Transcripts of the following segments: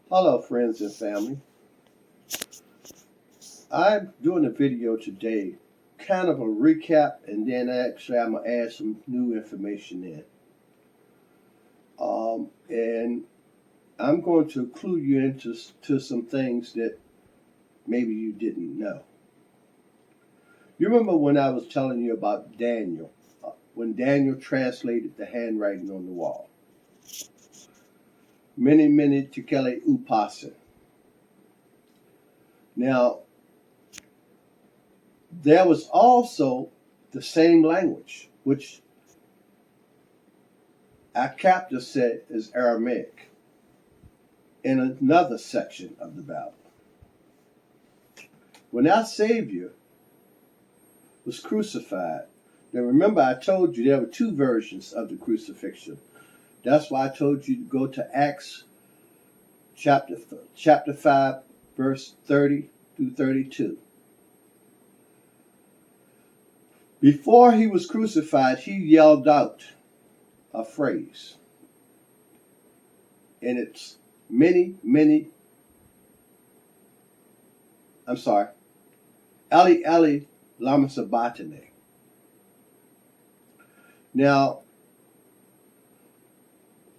Hello friends and family. I'm doing a video today, kind of a recap, and then actually I'm going to add some new information in. And I'm going to clue you into some things that maybe you didn't know. You remember when I was telling you about Daniel, when Daniel translated the handwriting on the wall? Many, many tekele upase. Now, there was also the same language, which our captor said is Aramaic, in another section of the Bible. When our Savior was crucified, now remember I told you there were two versions of the crucifixion. That's why I told you to go to Acts chapter 5, verse 30 through 32. Before he was crucified, he yelled out a phrase. And it's Eli, Eli, lama sabachthani. Now,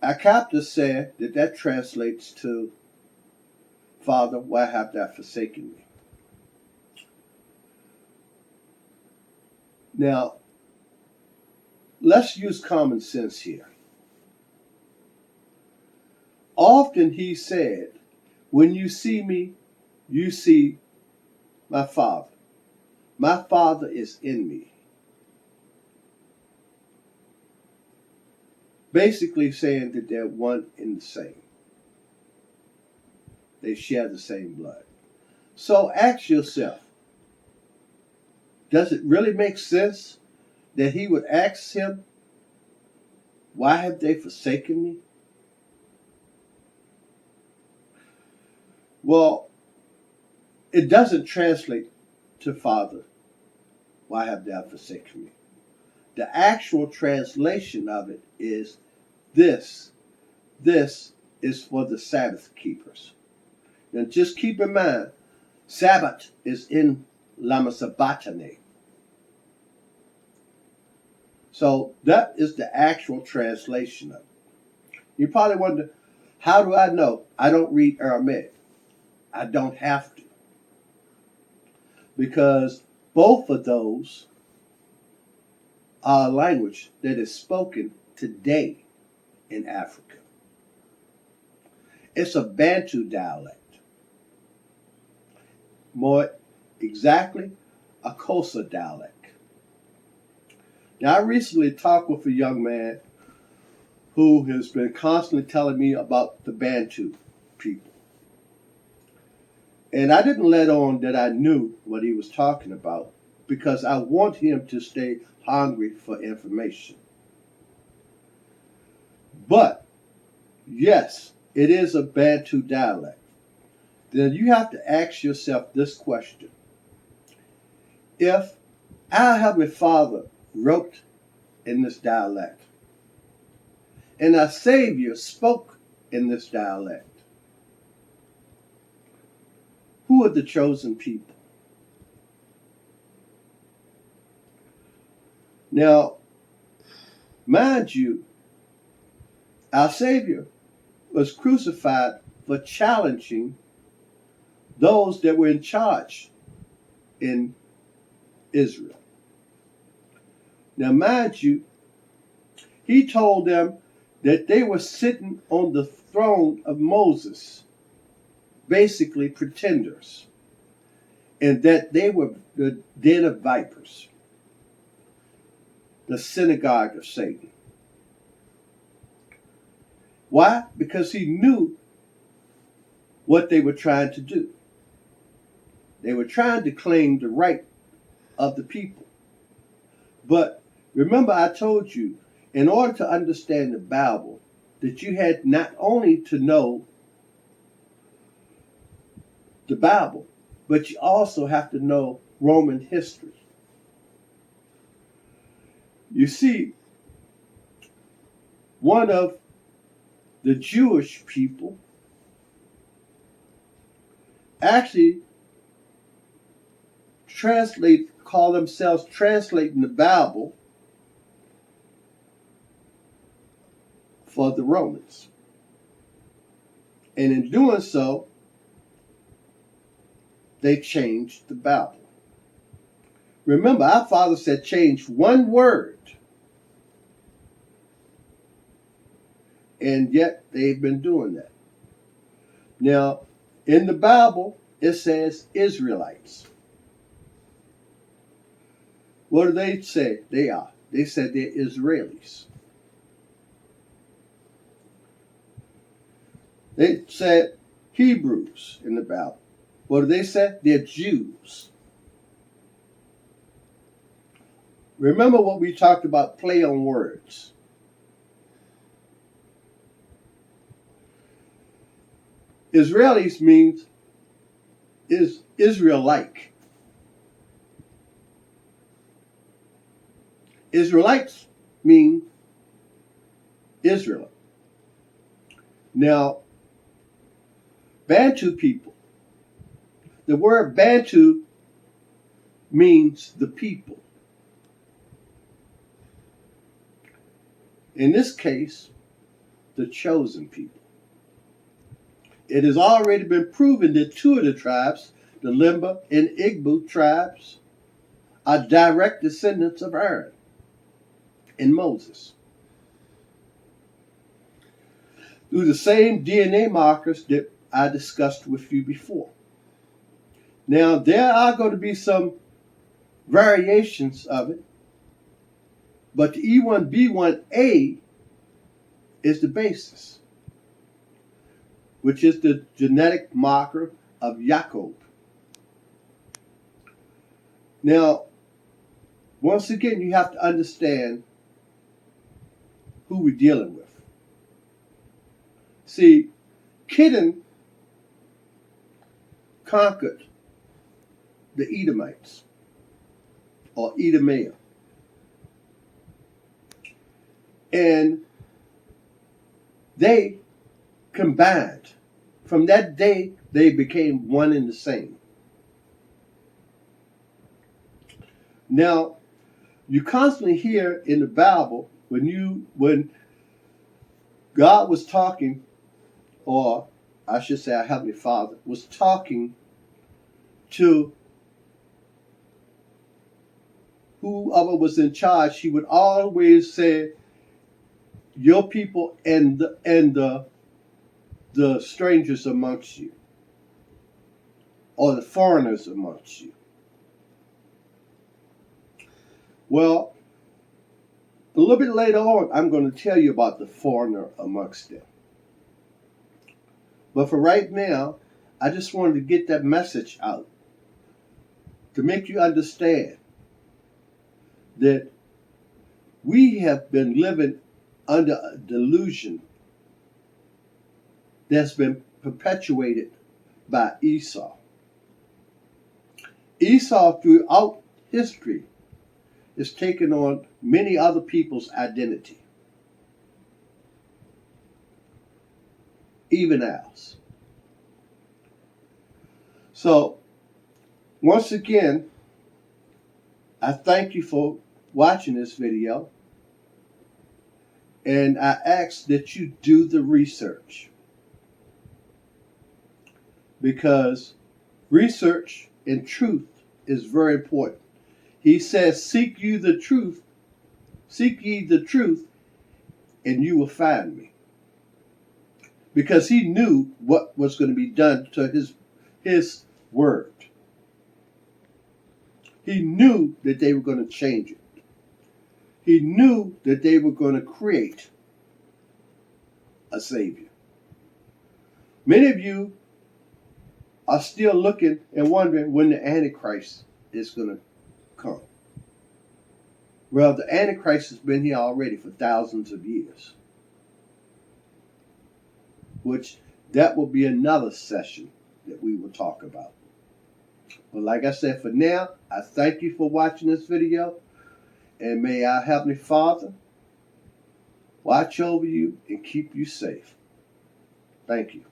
our captor said that translates to, Father, why have thou forsaken me? Now, let's use common sense here. Often he said, when you see me, you see my Father. My Father is in me. Basically saying that they're one and the same. They share the same blood. So ask yourself, does it really make sense that he would ask him, why have they forsaken me? Well, it doesn't translate to Father, why have thou forsaken me? The actual translation of it is this is for the Sabbath keepers. Now just keep in mind, Sabbath is in lama sabachthani. So that is the actual translation of it. You probably wonder, how do I know? I don't read Aramaic. I don't have to. Because both of those are a language that is spoken today in Africa. It's a Bantu dialect. More exactly, a Xhosa dialect. Now, I recently talked with a young man who has been constantly telling me about the Bantu people. And I didn't let on that I knew what he was talking about because I want him to stay hungry for information. But, yes, it is a Bantu dialect. Then you have to ask yourself this question. If our Heavenly Father wrote in this dialect, and our Savior spoke in this dialect, who are the chosen people? Now, mind you, our Savior was crucified for challenging those that were in charge in Israel. Now, mind you, he told them that they were sitting on the throne of Moses, basically pretenders, and that they were the den of vipers, the synagogue of Satan. Why? Because he knew what they were trying to do. They were trying to claim the right of the people. But remember, I told you, in order to understand the Bible, that you had not only to know the Bible, but you also have to know Roman history. You see, one of the Jewish people actually call themselves translating the Bible for the Romans. And in doing so, they changed the Bible. Remember, our Father said change one word. And yet they've been doing that. Now, in the Bible, it says Israelites. What do they say they are? They said they're Israelis. They said Hebrews in the Bible. What do they say? They're Jews. Remember what we talked about, play on words. Israelis means is Israel-like. Israelites mean Israel. Now, Bantu people, the word Bantu means the people. In this case, the chosen people. It has already been proven that two of the tribes, the Limba and Igbo tribes, are direct descendants of Aaron and Moses, through the same DNA markers that I discussed with you before. Now, there are going to be some variations of it, but the E1B1A is the basis, which is the genetic marker of Jacob. Now, once again, you have to understand who we're dealing with. See, Kidden conquered the Edomites, or Edomea. And they combined. From that day, they became one and the same. Now, you constantly hear in the Bible when God was talking, or I should say our Heavenly Father was talking to whoever was in charge, he would always say, your people and the strangers amongst you, or the foreigners amongst you. Well, a little bit later on, I'm going to tell you about the foreigner amongst them. But for right now, I just wanted to get that message out to make you understand that we have been living under a delusion that's been perpetuated by Esau. Esau, throughout history, is taking on many other people's identity, even ours. So, once again, I thank you for watching this video, and I ask that you do the research, because research and truth is very important. He says, seek ye the truth, and you will find me. Because he knew what was going to be done to his word. He knew that they were going to change it. He knew that they were going to create a Savior. Many of you are still looking and wondering when the Antichrist is going to come. Well, the Antichrist has been here already for thousands of years, which that will be another session that we will talk about. But like I said, for now, I thank you for watching this video, and may our Heavenly Father watch over you and keep you safe. Thank you.